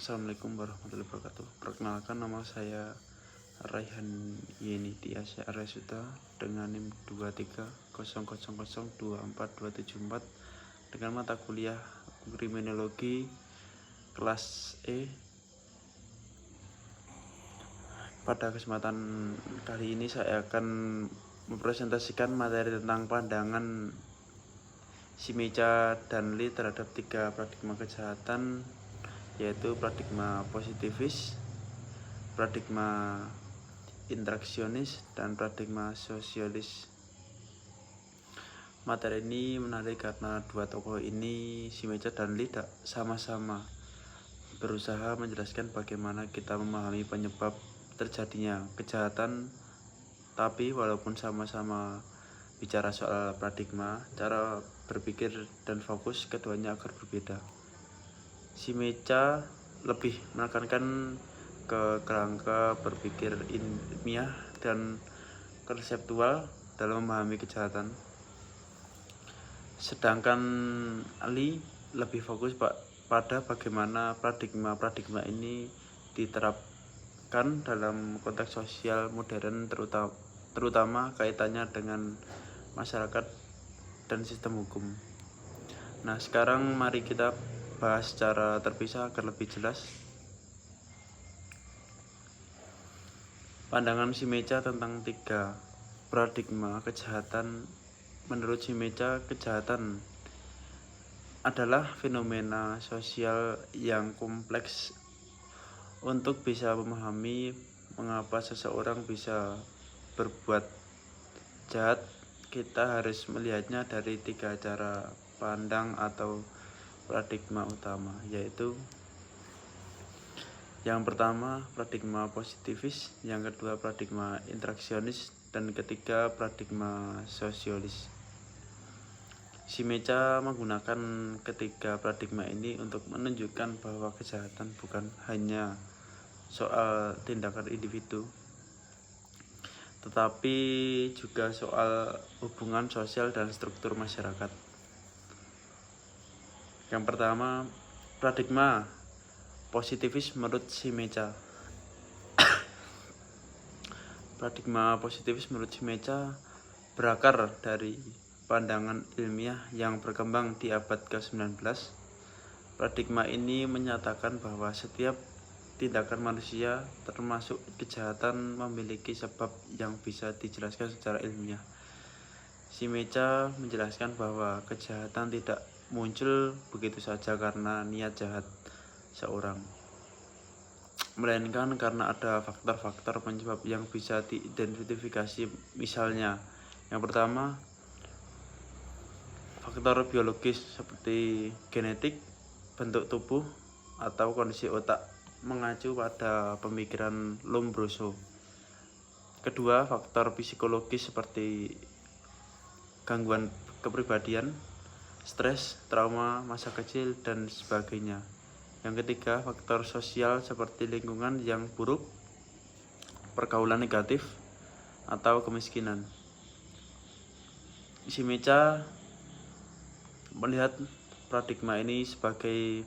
Assalamualaikum warahmatullahi wabarakatuh. Perkenalkan, nama saya Raihan Yeni Tias Arasuta dengan NIM 2300024274 dengan mata kuliah Kriminologi kelas E. Pada kesempatan kali ini saya akan mempresentasikan materi tentang pandangan Shimecha dan Lee terhadap 3 paradigma kejahatan, yaitu paradigma positivis, paradigma interaksionis, dan paradigma sosialis. Materi ini menarik karena dua tokoh ini, Shimecha dan Lee, sama-sama berusaha menjelaskan bagaimana kita memahami penyebab terjadinya kejahatan, tapi walaupun sama-sama bicara soal paradigma, cara berpikir dan fokus keduanya agar berbeda. Shimecha lebih menekankan ke kerangka berpikir ilmiah dan konseptual dalam memahami kejahatan, sedangkan Lee lebih fokus pada bagaimana paradigma ini diterapkan dalam konteks sosial modern, terutama kaitannya dengan masyarakat dan sistem hukum. Nah, sekarang mari kita bahas secara terpisah agar lebih jelas. Pandangan Shimecha tentang 3 paradigma kejahatan. Menurut Shimecha, kejahatan adalah fenomena sosial yang kompleks. Untuk bisa memahami mengapa seseorang bisa berbuat jahat, kita harus melihatnya dari 3 cara pandang atau paradigma utama, yaitu yang pertama paradigma positivis, yang kedua paradigma interaksionis, dan ketiga paradigma sosialis. Shimecha menggunakan ketiga paradigma ini untuk menunjukkan bahwa kejahatan bukan hanya soal tindakan individu, tetapi juga soal hubungan sosial dan struktur masyarakat. Yang pertama, paradigma positivis menurut Shimecha. Paradigma positivis menurut Shimecha berakar dari pandangan ilmiah yang berkembang di abad ke-19. Paradigma ini menyatakan bahwa setiap tindakan manusia, termasuk kejahatan, memiliki sebab yang bisa dijelaskan secara ilmiah. Shimecha menjelaskan bahwa kejahatan tidak muncul begitu saja karena niat jahat seorang, melainkan karena ada faktor-faktor penyebab yang bisa diidentifikasi. Misalnya, yang pertama, faktor biologis seperti genetik, bentuk tubuh, atau kondisi otak, mengacu pada pemikiran Lombroso. Kedua, faktor psikologis seperti gangguan kepribadian, stres, trauma masa kecil, dan sebagainya. Yang ketiga, faktor sosial seperti lingkungan yang buruk, pergaulan negatif, atau kemiskinan. Shimecha melihat paradigma ini sebagai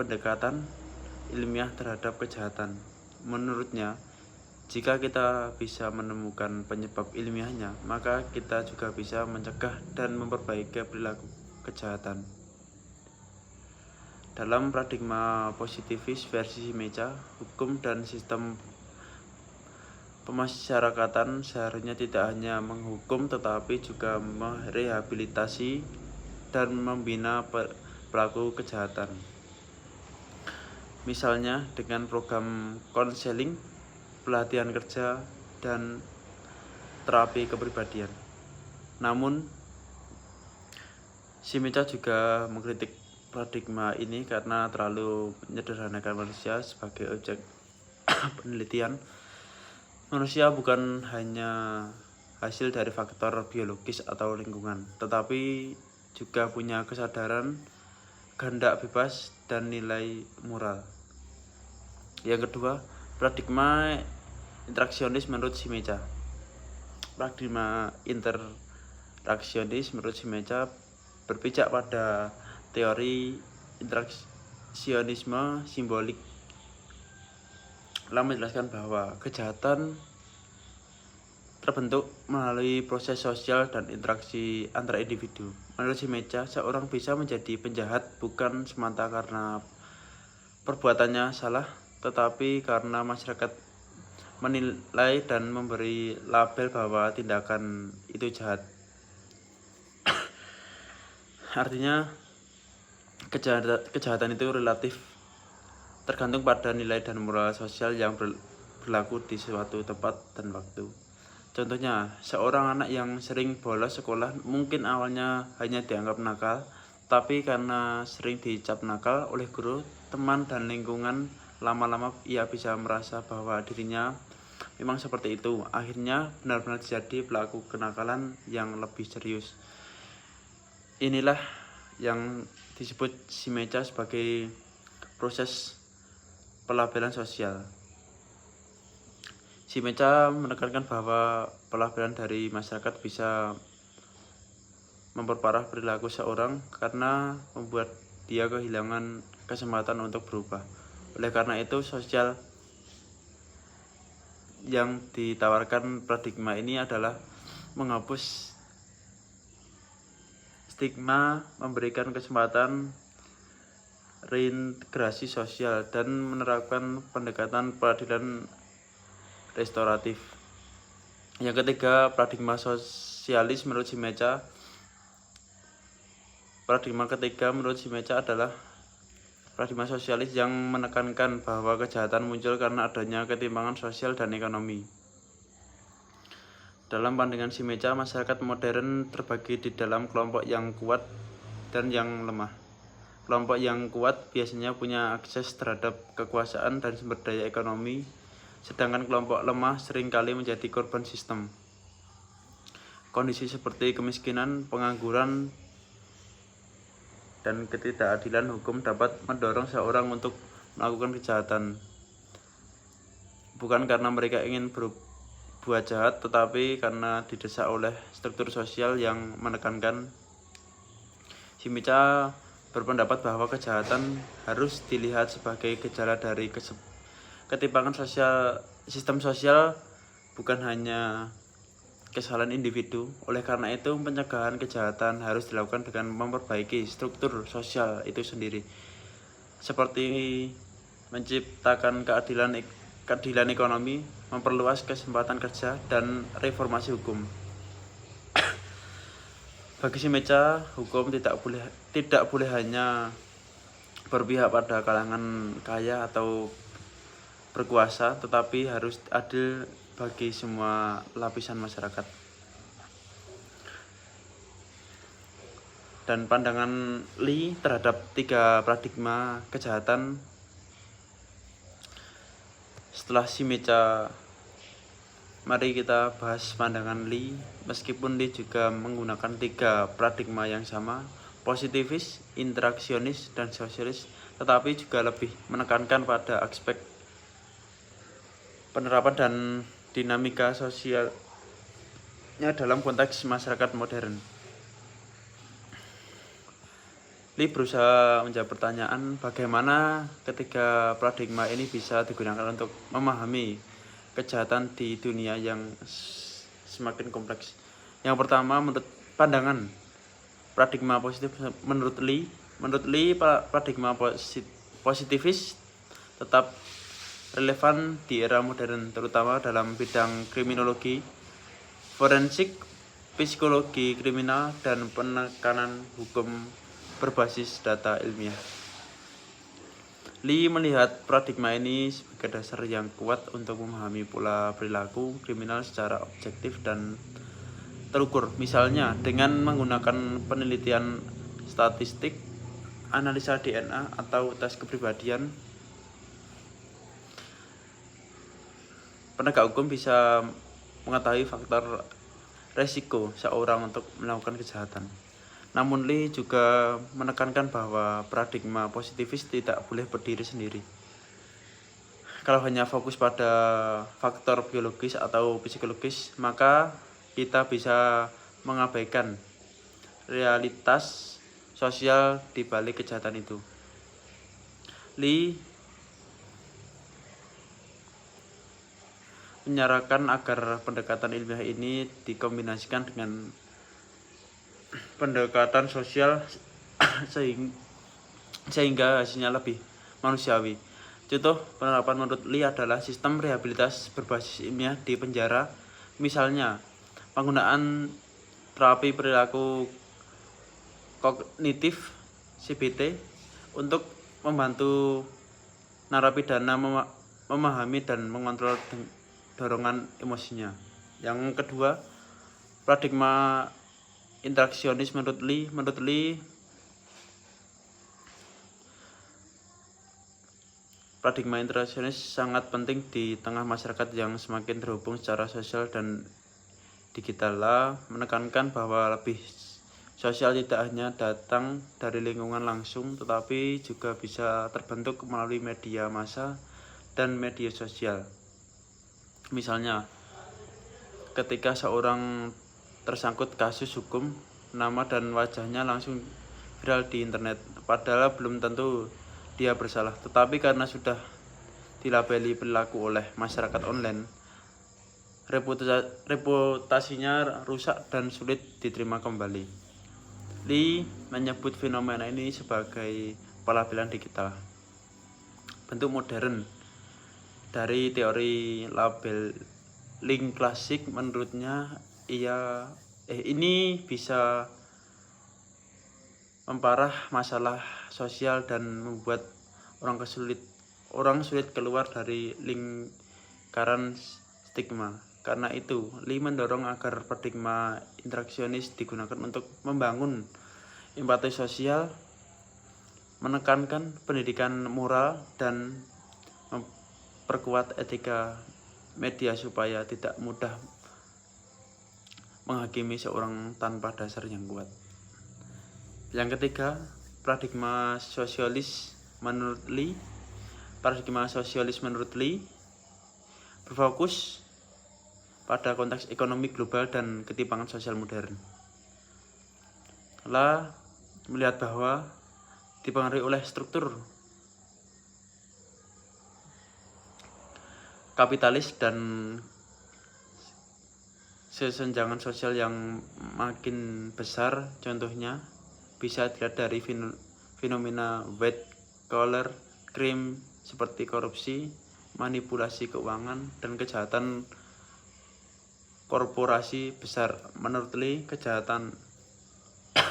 pendekatan ilmiah terhadap kejahatan. Menurutnya, jika kita bisa menemukan penyebab ilmiahnya, maka kita juga bisa mencegah dan memperbaiki perilaku kejahatan. Dalam paradigma positivis versi Shimecha, hukum dan sistem pemasyarakatan seharusnya tidak hanya menghukum tetapi juga merehabilitasi dan membina pelaku kejahatan. Misalnya dengan program konseling, pelatihan kerja, dan terapi kepribadian. Namun, Shimecha juga mengkritik paradigma ini karena terlalu menyederhanakan manusia sebagai objek penelitian. Manusia bukan hanya hasil dari faktor biologis atau lingkungan, tetapi juga punya kesadaran, kehendak bebas, dan nilai moral. Yang kedua, paradigma interaksionis menurut Shimecha. Paradigma interaksionis menurut Shimecha berpijak pada teori interaksionisme simbolik Lam menjelaskan bahwa kejahatan terbentuk melalui proses sosial dan interaksi antara individu. Menurut Shimecha, seorang bisa menjadi penjahat bukan semata karena perbuatannya salah, tetapi karena masyarakat menilai dan memberi label bahwa tindakan itu jahat. Artinya, kejahatan itu relatif, tergantung pada nilai dan moral sosial yang berlaku di suatu tempat dan waktu. Contohnya, seorang anak yang sering bolos sekolah mungkin awalnya hanya dianggap nakal, tapi karena sering dicap nakal oleh guru, teman, dan lingkungan, lama-lama ia bisa merasa bahwa dirinya memang seperti itu. Akhirnya benar-benar jadi pelaku kenakalan yang lebih serius. Inilah yang disebut Shimecha sebagai proses pelabelan sosial. Shimecha menekankan bahwa pelabelan dari masyarakat bisa memperparah perilaku seorang karena membuat dia kehilangan kesempatan untuk berubah. Oleh karena itu, sosial yang ditawarkan paradigma ini adalah menghapus stigma, memberikan kesempatan reintegrasi sosial, dan menerapkan pendekatan peradilan restoratif. Yang ketiga, paradigma sosialis menurut Shimecha. Paradigma ketiga menurut Shimecha adalah paradigma sosialis yang menekankan bahwa kejahatan muncul karena adanya ketimpangan sosial dan ekonomi. Dalam pandangan Shimecha, masyarakat modern terbagi di dalam kelompok yang kuat dan yang lemah. Kelompok yang kuat biasanya punya akses terhadap kekuasaan dan sumber daya ekonomi, sedangkan kelompok lemah seringkali menjadi korban sistem. Kondisi seperti kemiskinan, pengangguran, dan ketidakadilan hukum dapat mendorong seorang untuk melakukan kejahatan. Bukan karena mereka ingin berbuat jahat, tetapi karena didesak oleh struktur sosial yang menekankan. Shimecha berpendapat bahwa kejahatan harus dilihat sebagai gejala dari ketimpangan sistem sosial, bukan hanya kesalahan individu. Oleh karena itu, pencegahan kejahatan harus dilakukan dengan memperbaiki struktur sosial itu sendiri, seperti menciptakan keadilan ekonomi, memperluas kesempatan kerja, dan reformasi hukum. Bagi Shimecha, hukum tidak boleh hanya berpihak pada kalangan kaya atau berkuasa, tetapi harus adil bagi semua lapisan masyarakat. Dan pandangan Lee terhadap 3 paradigma kejahatan. Setelah Shimecha, mari kita bahas pandangan Lee. Meskipun Lee juga menggunakan 3 paradigma yang sama, positivis, interaksionis, dan sosialis, tetapi juga lebih menekankan pada aspek penerapan dan dinamika sosialnya dalam konteks masyarakat modern. Lee berusaha menjawab pertanyaan bagaimana ketiga paradigma ini bisa digunakan untuk memahami kejahatan di dunia yang semakin kompleks. Yang pertama, menurut pandangan paradigma positif menurut Lee, paradigma positivis tetap relevan di era modern, terutama dalam bidang kriminologi, forensik, psikologi kriminal, dan penekanan hukum berbasis data ilmiah. Lee melihat paradigma ini sebagai dasar yang kuat untuk memahami pola perilaku kriminal secara objektif dan terukur, misalnya dengan menggunakan penelitian statistik, analisa DNA, atau tes kepribadian. Penegak hukum bisa mengetahui faktor resiko seorang untuk melakukan kejahatan. Namun Lee juga menekankan bahwa paradigma positivis tidak boleh berdiri sendiri. Kalau hanya fokus pada faktor biologis atau psikologis, maka kita bisa mengabaikan realitas sosial di balik kejahatan itu. Lee menyarankan agar pendekatan ilmiah ini dikombinasikan dengan pendekatan sosial sehingga hasilnya lebih manusiawi. Contoh penerapan menurut Lee adalah sistem rehabilitas berbasis ilmiah di penjara, misalnya penggunaan terapi perilaku kognitif CBT untuk membantu narapidana memahami dan mengontrol dorongan emosinya. Yang kedua, paradigma interaksionis menurut Lee paradigma interaksionis sangat penting di tengah masyarakat yang semakin terhubung secara sosial dan digital. Menekankan bahwa lebih sosial tidak hanya datang dari lingkungan langsung, tetapi juga bisa terbentuk melalui media massa dan media sosial. Misalnya, ketika seorang tersangkut kasus hukum, nama dan wajahnya langsung viral di internet, padahal belum tentu dia bersalah, tetapi karena sudah dilabeli perilaku oleh masyarakat online, reputasinya rusak dan sulit diterima kembali. Lee menyebut fenomena ini sebagai pelabelan digital, bentuk modern dari teori labeling klasik. Menurutnya ini bisa memparah masalah sosial dan membuat orang sulit keluar dari lingkaran stigma. Karena itu, Lee mendorong agar paradigma interaksionis digunakan untuk membangun empati sosial, menekankan pendidikan moral, dan memperkuat etika media supaya tidak mudah menghakimi seorang tanpa dasar yang kuat. Yang ketiga, paradigma sosialis menurut Lee berfokus pada konteks ekonomi global dan ketimpangan sosial modern. Melihat bahwa dipengaruhi oleh struktur kapitalis dan kesenjangan sosial yang makin besar. Contohnya bisa dilihat dari fenomena white collar crime seperti korupsi, manipulasi keuangan, dan kejahatan korporasi besar. Menurut Lee, kejahatan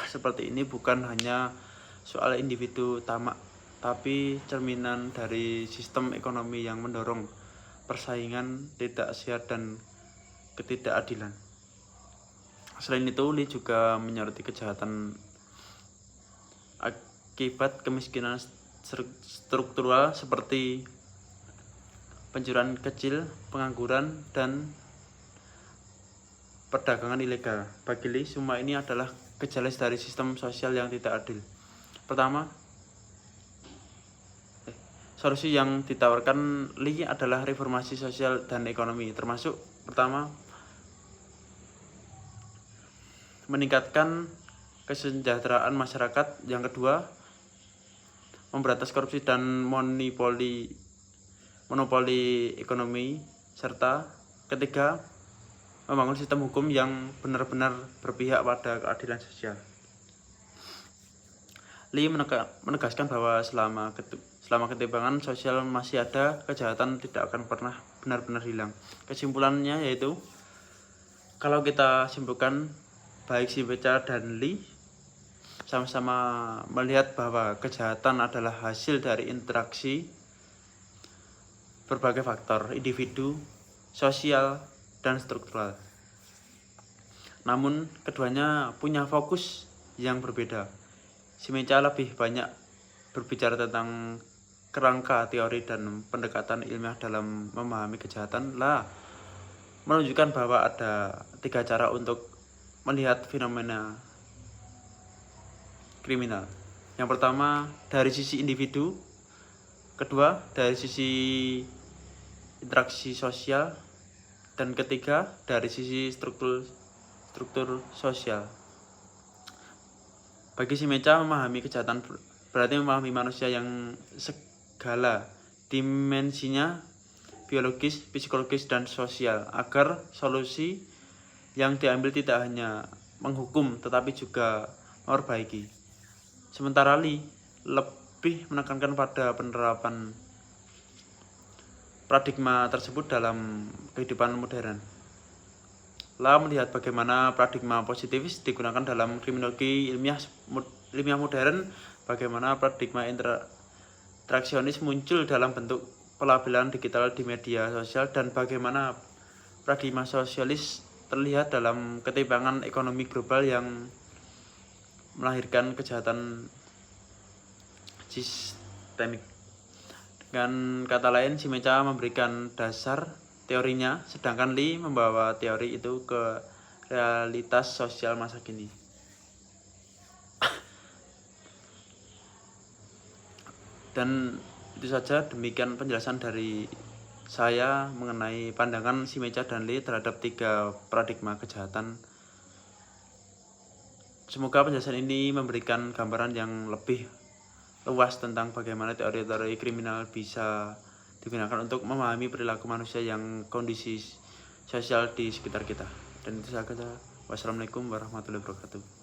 seperti ini bukan hanya soal individu tamak, tapi cerminan dari sistem ekonomi yang mendorong persaingan tidak sehat dan ketidakadilan. Selain itu, Lee juga menyoroti kejahatan akibat kemiskinan struktural seperti pencurian kecil, pengangguran, dan perdagangan ilegal. Bagi Lee, semua ini adalah gejala dari sistem sosial yang tidak adil. Pertama, solusi yang ditawarkan Lee adalah reformasi sosial dan ekonomi, termasuk pertama, meningkatkan kesejahteraan masyarakat. Yang kedua, memberantas korupsi dan monopoli ekonomi. Serta ketiga, membangun sistem hukum yang benar-benar berpihak pada keadilan sosial. Lee menegaskan bahwa selama ketimpangan sosial masih ada, kejahatan tidak akan pernah benar-benar hilang. Kesimpulannya yaitu, kalau kita simpulkan, baik si Beca dan Lee sama-sama melihat bahwa kejahatan adalah hasil dari interaksi berbagai faktor individu, sosial, dan struktural. Namun keduanya punya fokus yang berbeda. Si Meca lebih banyak berbicara tentang kerangka teori dan pendekatan ilmiah dalam memahami kejahatan, menunjukkan bahwa ada 3 cara untuk melihat fenomena kriminal. Yang pertama, dari sisi individu. Kedua, dari sisi interaksi sosial. Dan ketiga, dari sisi struktur sosial. Bagi si Meca, memahami kejahatan berarti memahami manusia yang segala dimensinya, biologis, psikologis, dan sosial agar solusi yang diambil tidak hanya menghukum tetapi juga memperbaiki. Sementara Lee lebih menekankan pada penerapan paradigma tersebut dalam kehidupan modern. La melihat bagaimana paradigma positivis digunakan dalam kriminologi ilmiah modern, bagaimana paradigma interaksionis muncul dalam bentuk pelabelan digital di media sosial, dan bagaimana paradigma sosialis terlihat dalam ketimpangan ekonomi global yang melahirkan kejahatan sistemik. Dengan kata lain, Scimeca memberikan dasar teorinya, sedangkan Lee membawa teori itu ke realitas sosial masa kini. Dan itu saja, demikian penjelasan dari saya mengenai pandangan Scimeca dan Lee terhadap 3 paradigma kejahatan. Semoga penjelasan ini memberikan gambaran yang lebih luas tentang bagaimana teori-teori kriminal bisa digunakan untuk memahami perilaku manusia yang kondisi sosial di sekitar kita. Dan itu saja. Wassalamualaikum warahmatullahi wabarakatuh.